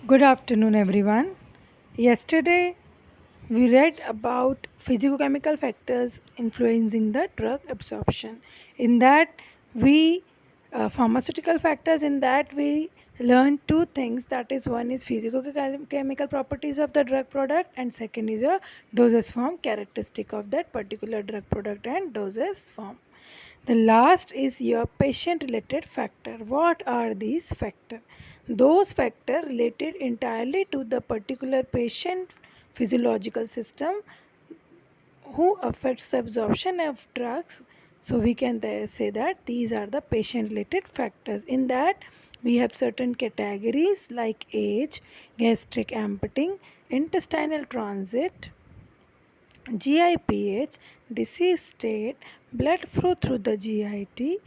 Good afternoon, everyone. Yesterday, we read about physicochemical factors influencing the drug absorption. In that, we pharmaceutical factors. In that, we learned two things. That is, one is physicochemical properties of the drug product, and second is a dosage form characteristic of that particular drug product and dosage form. The last is your patient related factor. What are these factors? Those factors related entirely to the particular patient physiological system who affects the absorption of drugs. So we can say that these are the patient related factors. In that we have certain categories like age, gastric emptying, intestinal transit, GIPH, disease state, blood flow through the GIT,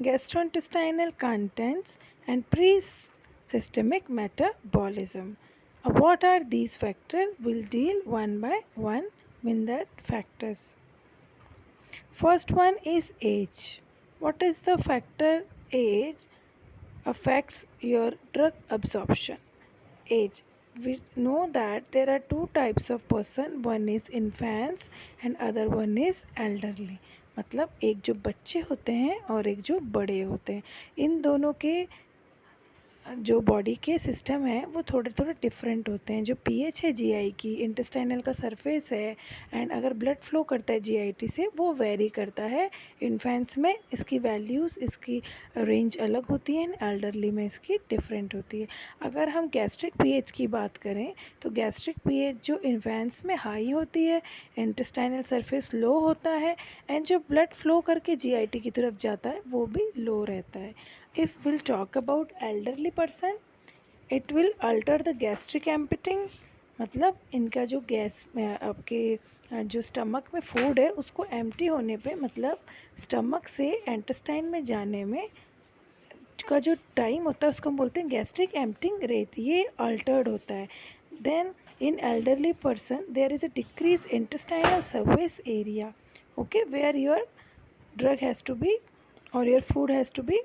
gastrointestinal contents, and pre-systemic metabolism. What are these factors? We'll deal one by one with that factors. First one is age. What is the factor age affects your drug absorption? Age. We know that there are two types of person, one is infants and other one is elderly. मतलब एक जो बच्चे होते हैं और एक जो बड़े होते हैं, इन दोनों के जो बॉडी के सिस्टम है वो थोड़े थोड़े डिफरेंट होते हैं. जो पीएच है जीआई की, इंटेस्टाइनल का सरफेस है, एंड अगर ब्लड फ्लो करता है जीआईटी से, वो वेरी करता है. इन्फेंट्स में इसकी वैल्यूज़, इसकी रेंज अलग होती है, एंड एल्डरली में इसकी डिफरेंट होती है. अगर हम गैस्ट्रिक पीएच की बात करें तो गैस्ट्रिक पीएच जो इन्फेंट्स में हाई होती है, इंटेस्टाइनल सरफेस लो होता है, एंड जो ब्लड फ्लो करके जीआईटी की तरफ जाता है वो भी लो रहता है. If we'll talk about elderly person, it will alter the gastric emptying. मतलब इनका जो गैस आपके जो स्टमक में फूड है उसको एम्प्टी होने पे, मतलब स्टमक से इंटेस्टाइन में जाने में का जो टाइम होता है उसको हम बोलते हैं गैस्ट्रिक एम्प्टिंग रेट. ये अल्टर्ड होता है. Then in elderly person there is a decrease intestinal surface area, okay, where your drug has to be or your food has to be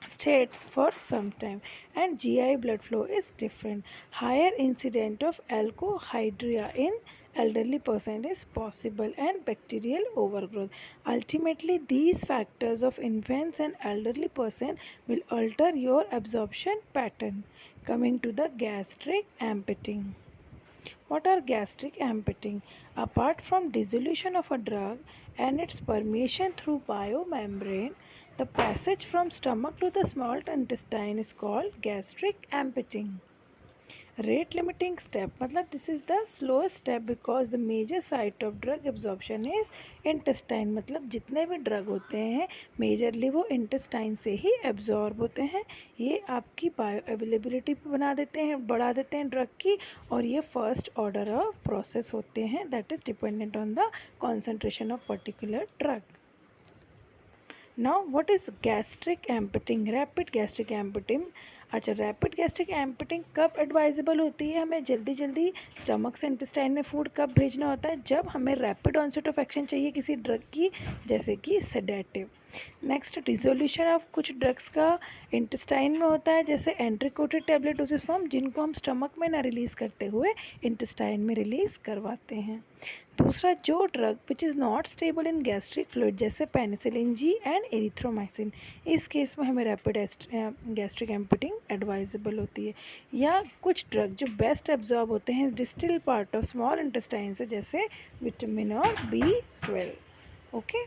states for some time, and GI blood flow is different. Higher incident of alcohydria in elderly person is possible, and bacterial overgrowth. Ultimately, these factors of infants and elderly person will alter your absorption pattern. Coming to the gastric emptying. What are gastric emptying? Apart from dissolution of a drug and its permeation through biomembrane, the passage from stomach to the small intestine is called gastric emptying. Rate limiting step, मतलब this is the slowest step because the major site of drug absorption is intestine. मतलब जितने भी drug होते हैं majorly वो intestine से ही absorb होते हैं. ये आपकी बायो अवेलेबिलिटी बना देते हैं, बढ़ा देते हैं ड्रग की, और ये फर्स्ट ऑर्डर ऑफ प्रोसेस होते हैं that is dependent on the concentration of particular drug. Now what is gastric emptying, rapid gastric emptying. अच्छा, रैपिड गैस्ट्रिक एम्पटिंग कब एडवाइजेबल होती है? हमें जल्दी जल्दी स्टमक से इंटेस्टाइन में फूड कब भेजना होता है? जब हमें रैपिड ऑनसेट ऑफ एक्शन चाहिए किसी ड्रग की, जैसे कि सेडेटिव. नेक्स्ट, डिसोल्यूशन ऑफ कुछ ड्रग्स का इंटेस्टाइन में होता है, जैसे एंट्रीकोटेड टेबलेट डोसेज फॉर्म, जिनको हम स्टमक में ना रिलीज़ करते हुए इंटेस्टाइन में रिलीज़ करवाते हैं. दूसरा, जो drug which is not stable in gastric fluid, जैसे पेनिसिलिन जी एंड एरिथ्रोमाइसिन, इस केस में हमें रैपिड गैस्ट्रिक एम्पटिंग एडवाइजेबल होती है. या कुछ ड्रग जो बेस्ट एब्जॉर्ब होते हैं distal part of small intestine से, जैसे विटामिन और B12. Okay,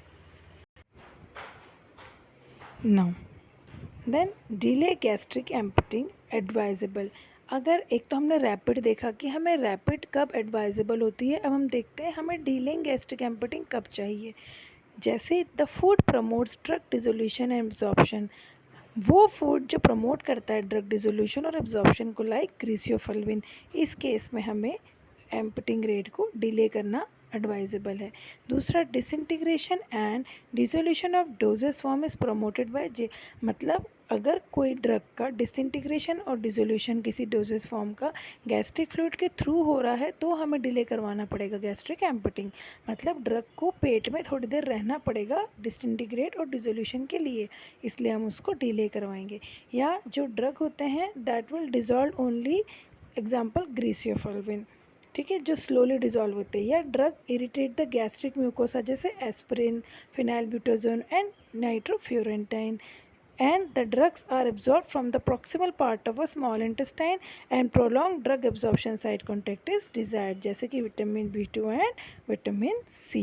now then delay gastric emptying advisable. अगर एक तो हमने रैपिड देखा कि हमें रैपिड कब एडवाइजेबल होती है, अब हम देखते हैं हमें डीलिंग गैस्ट्रिक एम्पटिंग कब चाहिए. जैसे the food promotes drug dissolution and absorption, वो फूड जो प्रमोट करता है ड्रग डिसोल्यूशन और एब्जॉर्प्शन को, लाइक क्रिसियोफल्विन, इस केस में हमें एम्पटिंग रेट को डिले करना एडवाइजेबल है। दूसरा, disintegration and dissolution of doses form is promoted by जे, मतलब अगर कोई ड्रग का डिसइंटीग्रेशन और डिसोल्यूशन किसी डोजेस फॉर्म का गैस्ट्रिक फ्लूइड के थ्रू हो रहा है तो हमें डिले करवाना पड़ेगा गैस्ट्रिक एम्पटिंग, मतलब ड्रग को पेट में थोड़ी देर रहना पड़ेगा डिसइंटीग्रेट और डिसोल्यूशन के लिए, इसलिए हम उसको डिले करवाएंगे। या जो ड्रग होते हैं that will dissolve only, example griseofulvin, ठीक है, जो स्लोली डिजॉल्व होते हैं। या drug irritate the gastric mucosa जैसे aspirin, phenylbutazone and nitrofurantoin, and the drugs are absorbed from the proximal part of a small intestine and prolonged drug absorption site contact is desired, जैसे कि vitamin B2 and vitamin C।